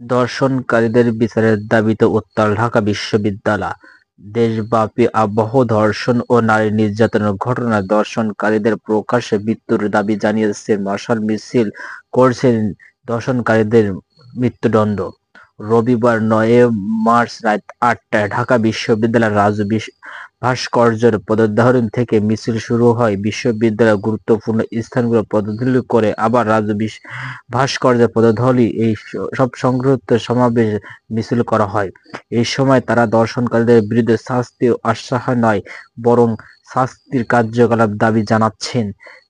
ধর্ষণকারীদের বিচারের দাবিতে উত্তাল ঢাকা বিশ্ববিদ্যালয়। দেশব্যাপী আবহ ধর্ষণ ও নারী নির্যাতনের ঘটনায় ধর্ষণকারীদের প্রকাশ্যে মৃত্যুর দাবি জানিয়েছে মশাল মিছিল করছেন ধর্ষণকারীদের মৃত্যুদণ্ড। রবিবার ৯ মার্চ রাত ৮টায় ঢাকা বিশ্ববিদ্যালয়ের রাজু ভাস্কর্যের পদচারণ থেকে মিছিল শুরু হয়। বিশ্ববিদ্যালয়ের গুরুত্বপূর্ণ স্থানগুলো পদধূলি করে আবার রাজু ভাস্কর্যের পদধূলি এই সব সংগঠিত সমাবেশ মিছিল করা হয়। এই সময় তারা ধর্ষণকারীদের বিরুদ্ধে শাস্তি আশ্বাস নয়, বরং শাস্তির কার্যকলাপ দাবি জানাচ্ছেন।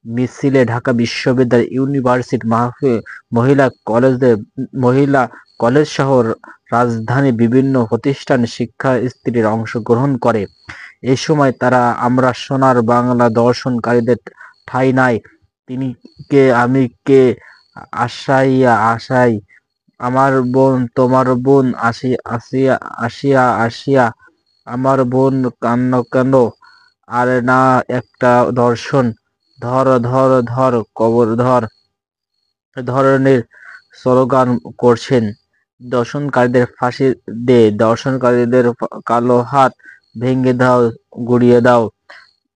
মিছিলে ঢাকা বিশ্ববিদ্যালয়, ইউনিভার্সিটি, মহিলা কলেজ সহ রাজধানীর বিভিন্ন প্রতিষ্ঠানে শিক্ষার্থীরা অংশগ্রহণ করে। এ সময় তারা "আমরা সোনার বাংলা, ধর্ষণকারীদের ঠাঁই নাই, তিনি কে, আমি কে, আসাই, আমার বোন, তোমার বোন, আসিয়া আসিয়া, আমার বোন কান্না কেন, আর না একটা ধর্ষণ, ধর ধর ধর, কবর ধর" ধরনের স্লোগান করছেন। ধর্ষণকারীদের ফাঁসি দে, ধর্ষণকারীদের কালো হাত ভেঙে দাও, গুঁড়িয়ে দাও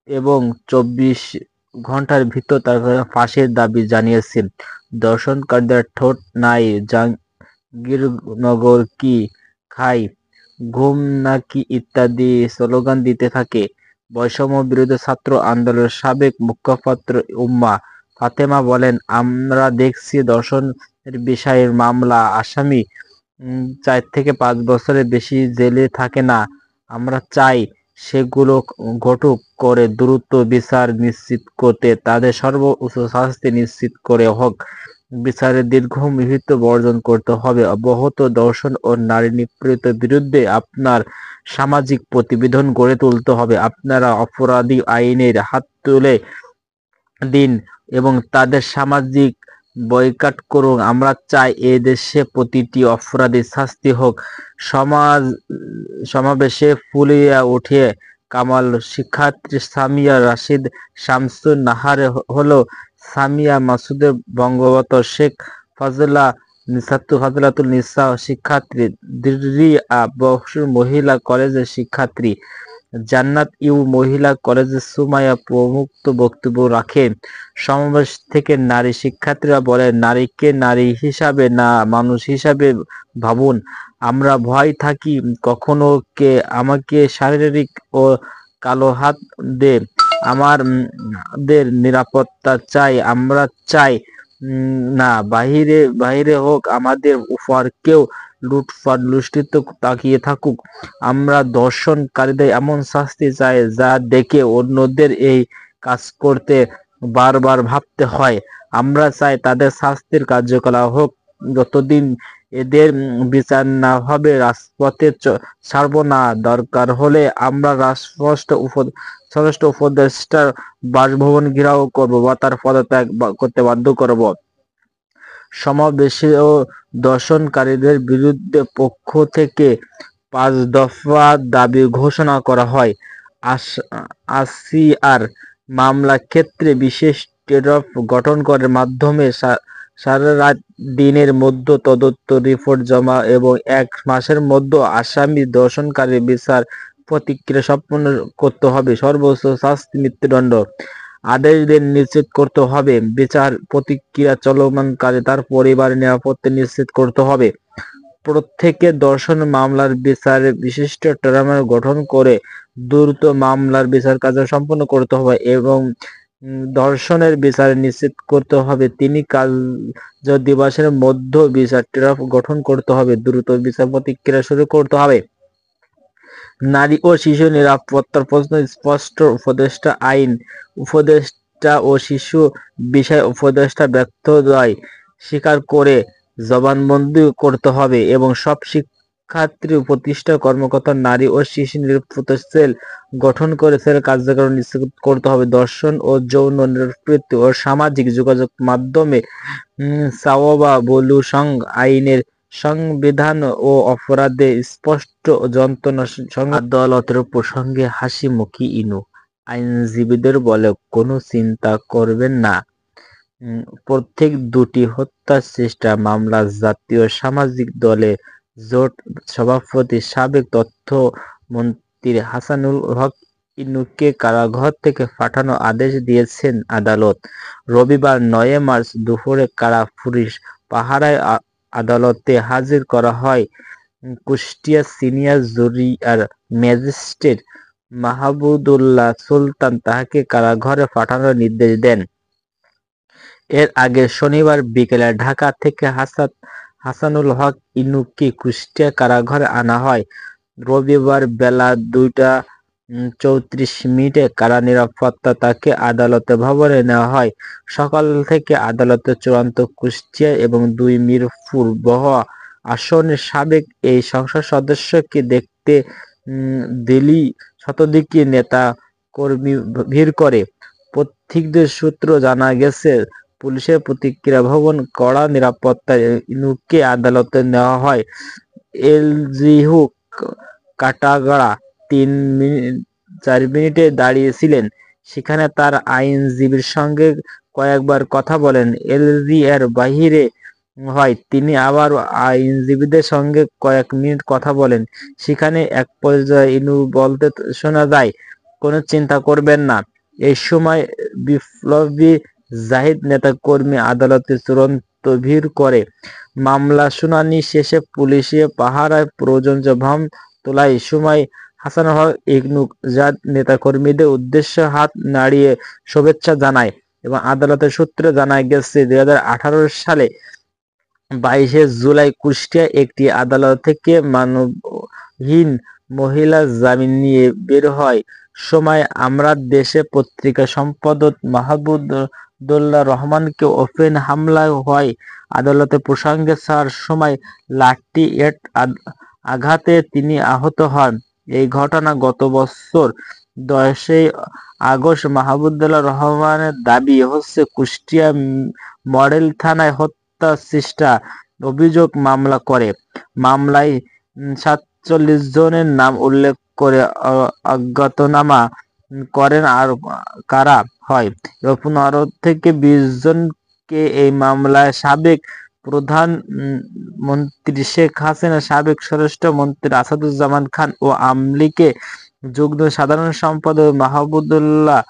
এবং ২৪ ঘণ্টার ভিতর তাদের ফাঁসির দাবি জানিয়েছে। ধর্ষণকারীদের ঠোঁট নাই, জাহাঙ্গীরনগর কি খাই, ঘুম নাকি ইত্যাদি স্লোগান দিতে থাকে। বৈষম্য বিরোধী ছাত্র আন্দোলনের সাবেক মুখপাত্র উম্মা ফাতেমা বলেন, "আমরা দেখছি ধর্ষণের বিষয়ের মামলা আসামি ৪ থেকে ৫ বছরের বেশি জেলে থাকে না। আমরা চাই সেগুলো ঘটুক, করে দ্রুত বিচার নিশ্চিত করতে তাদের সর্বোচ্চ শাস্তি নিশ্চিত করে হোক। বিচারের দীর্ঘমেয়াদী বর্জন করতে হবে। অব্যাহত ধর্ষণ ও নারী নিপীড়নের বিরুদ্ধে আপনার সামাজিক প্রতিবেদন গড়ে তুলতে হবে। আপনারা অপরাধী আইনের হাত তুলে দিন এবং তাদের সামাজিক বয়কট করুন। আমরা চাই এ দেশে প্রতিটি অপরাধীর শাস্তি হোক।" সমাবেশে ফুলিয়ে ওঠে কামাল শিক্ষার্থী সামিয়া রাশিদ, শামসুন নাহার হলো সামিয়া মাসুদের বঙ্গবন্ধু, শেখ ফাজলাতুন নিসা শিক্ষার্থী, দিরিয়া বসু মহিলা কলেজের শিক্ষার্থী, জান্নাত ইউ মহিলা কলেজের সুমাইয়া প্রমুখ বক্তব্য রাখেন। সমাবেশ থেকে নারী শিক্ষার্থীরা বলেন, "নারীকে নারী হিসাবে না, মানুষ হিসাবে ভাবুন। আমরা ভয় থাকি কখনো কে আমাকে শারীরিক ও কালো হাত দে। আমাদের নিরাপত্তা চাই। আমরা চাই না বাহিরে হোক আমাদের উপর কেউ লুটপাট লুণ্ঠিত তাকিয়ে থাকুক। আমরা ধর্ষণকারীদের এমন শাস্তি চাই যা দেখে অন্যদের এই কাজ করতে বারবার ভাবতে হয়। আমরা চাই তাদের শাস্তির কার্যকলাপ হোক। যতদিন এদের বিচার না হবে রাজপথে ছাড়ব না। দরকার হলে আমরা স্বরাষ্ট্র উপদেষ্টার বাসভবন ঘেরাও করব বা তার পদত্যাগ করতে বাধ্য করব।" সমাবেশেও ধর্ষণকারীদের বিরুদ্ধে পক্ষ থেকে ৫ দফা দাবি ঘোষণা করা হয়। আসিয়ার মামলার ক্ষেত্রে বিশেষ ট্যাস্ক গঠন করে মাধ্যমে ৭.৫ দিনের মধ্যে তদন্ত রিপোর্ট জমা এবং ১ মাসের মধ্যে আসামি ধর্ষণকারীর বিচার প্রক্রিয়া সম্পন্ন করতে হবে। সর্বোচ্চ শাস্তি মৃত্যুদণ্ড। আদেশ নিশ্চিত করতে হবে। বিচার প্রক্রিয়া চলমানকালে তার পরিবারের নিরাপত্তা নিশ্চিত করতে হবে। প্রত্যেকের ধর্ষণ মামলার বিচারে বিশিষ্ট ট্রাইব্যুনাল গঠন করে দ্রুত মামলার বিচারকার্য সম্পন্ন করতে হবে এবং ধর্ষণের বিচার নিশ্চিত করতে হবে। ৩ কার্যদিবসের মধ্যে বিচার ট্রাইব্যুনাল গঠন করতে হবে। দ্রুত বিচার প্রক্রিয়া শুরু করতে হবে। নারী ও শিশু নিরাপত্তার প্রশ্ন স্পষ্ট উপদেষ্টা আইন উপদেষ্টা ও শিশু বিষয় উপদেষ্টা ব্যর্থতায় স্বীকার করে জবানবন্দি করতে হবে এবং সব শিক্ষার্থী প্রতিষ্ঠান কর্মকর্তা নারী ও শিশু নিরাপত্তা সেল গঠন করে সেল কার্যক্রম নিশ্চিত করতে হবে। ধর্ষণ ও যৌন নিপীড়ন ও সামাজিক যোগাযোগ মাধ্যমে সাইবারবুলিং আইনের সংবিধান ও অপরাধে স্পষ্ট যন্ত্রণা আদালতের প্রসঙ্গে হাসিমুখে ইনু। আইনজীবীদের বলে, "কোনো চিন্তা করবেন না, প্রত্যেক দুটি হত্যার চেষ্টা মামলা জাতীয় সামাজিক দলের জোট সভাপতি সাবেক তথ্যমন্ত্রী হাসানুল হক ইনুকে কারাগার থেকে পাঠানোর আদেশ দিয়েছেন আদালত। রবিবার ৯ মার্চ দুপুরে কারা পুলিশ পাহারায় আদালতে হাজির করা হয়। Kushtia senior judicial magistrate Mahbubullah Sultan তাকে কারাগারে পাঠানোর নির্দেশ দেন। এর আগে শনিবার বিকেলে ঢাকা থেকে হাসানুল হক ইনুকে কুষ্টিয়া কারাগারে আনা হয়। রবিবার বেলা ২টা ৩৪ কারা নিরাপত্তায় তাকে আদালত ভবনে নেওয়া হয়। সকাল থেকে আদালতের চূড়ান্ত কুষ্টিয়া এবং ২ মিরপুর বহ আসনের সাবেক এই সংসদ সদস্যকে দেখতে দিল্লি শতাধিক নেতা কর্মী ভিড় করে। প্রত্যক্ষদর্শী সূত্রে জানা গেছে, পুলিশের প্রতিক্রিয়া ভবন কড়া নিরাপত্তায় ইনুকে আদালতে নেওয়া হয়। এলজিহু কাটাগড়া ৩-৪ মিনিট দাঁড়িয়েছিলেন। সেখানে তার আইনজীবীর সঙ্গে কয়েকবার কথা বলেন। এলজি এর বাইরে হয় তিনি আবার আইনজীবীদের সঙ্গে কয়েক মিনিট কথা বলেন। সেখানে এক পর্যায়ে ইনু বলতে শোনা যায়, কোনো চিন্তা করবেন না। এই সময় বিপ্লবী জাহিদ নেতাকর্মী আদালতে চূড়ান্ত ভিড় করে। মামলা শুনানি শেষে পুলিশি পাহারায় প্রয়োজন ভ্রম তোলার সময় হাসানুল হক ইনু জাহিদ নেতাকর্মীদের উদ্দেশ্যে হাত নাড়িয়ে শুভেচ্ছা জানায় এবং আদালতের সূত্রে জানা গেছে, ২০১৮ সালে ২২ জুলাই কুষ্টিয়ার একটি আদালত থেকে মানবহীন মহিলা জামিন নিয়ে বের হয় সময় আমরা দেশে পত্রিকা সম্পাদক মাহবুবুল্লাহ রহমানকে ওপেন হামলা হয়। আদালতে প্রসঙ্গে ছাড়ার সময় লাঠি এর আঘাতে তিনি আহত হন। এই ঘটনা গত বছর ১০ আগস্ট। মাহবুবুল্লাহ রহমানের দাবি হচ্ছে, কুষ্টিয়া মডেল থানায় হত্যা চেষ্টা অভিযোগ মামলা করে। মামলায় ৪৭ জনের নাম উল্লেখ করে অজ্ঞাতনামা করেন আর কারা হয়। ১৫ থেকে ২০ জনকে এই মামলায় সাবেক প্রধানমন্ত্রী শেখ হাসিনা, সাবেক স্বরাষ্ট্রমন্ত্রী আসাদুজ্জামান খান ও আওয়ামী লীগের যুগ্ম সাধারণ সম্পাদক মাহমুদুল্লাহ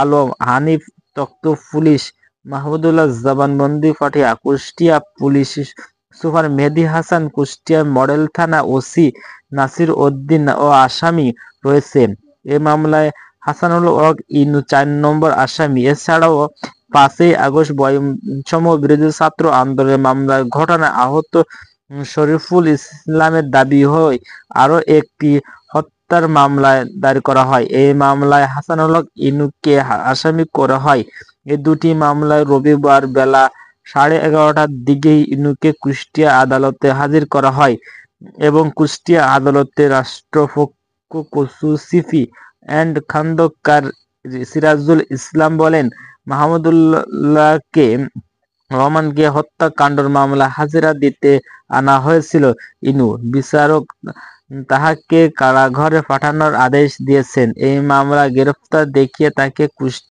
আলম হানিফ তথ্য পুলিশ মাহমুদুল্লাহ জবানবন্দি পাঠিয়ে কুষ্টিয়া পুলিশ সুপার মেহেদী হাসান, কুষ্টিয়া মডেল থানা ওসি নাসির উদ্দিন ও আসামি রয়েছেন। এ মামলায় হাসানুল হক ইনু ৪ নম্বর আসামি। এছাড়াও ৫ আগস্ট বৈষম্য বিরোধী ছাত্র আন্দোলনের মামলার ঘটনায় আহত শরীফুল ইসলামের দাবি হয় আরও একটি হত্যার মামলা দায়ের করা হয়। এই মামলায় হাসানুল হক ইনুকে আসামি করা হয়। এই দুটি মামলায় রবিবার বেলা ১১:৩০টার দিকে ইনুকে কুষ্টিয়া আদালতে হাজির করা হয় এবং কুষ্টিয়া আদালতের রাষ্ট্রপক্ষ কসুসিফি এন্ড খন্দকার সিরাজুল ইসলাম বলেন, মাহমুদুল্লাহকে রহমানকে হত্যাকাণ্ডের মামলা হাজিরা দিতে আনা হয়েছিল। ইনু বিচারক তাহাকে কারাগারে পাঠানোর আদেশ দিয়েছেন। এই মামলা গ্রেপ্তার দেখিয়ে তাকে কুষ্টিয়া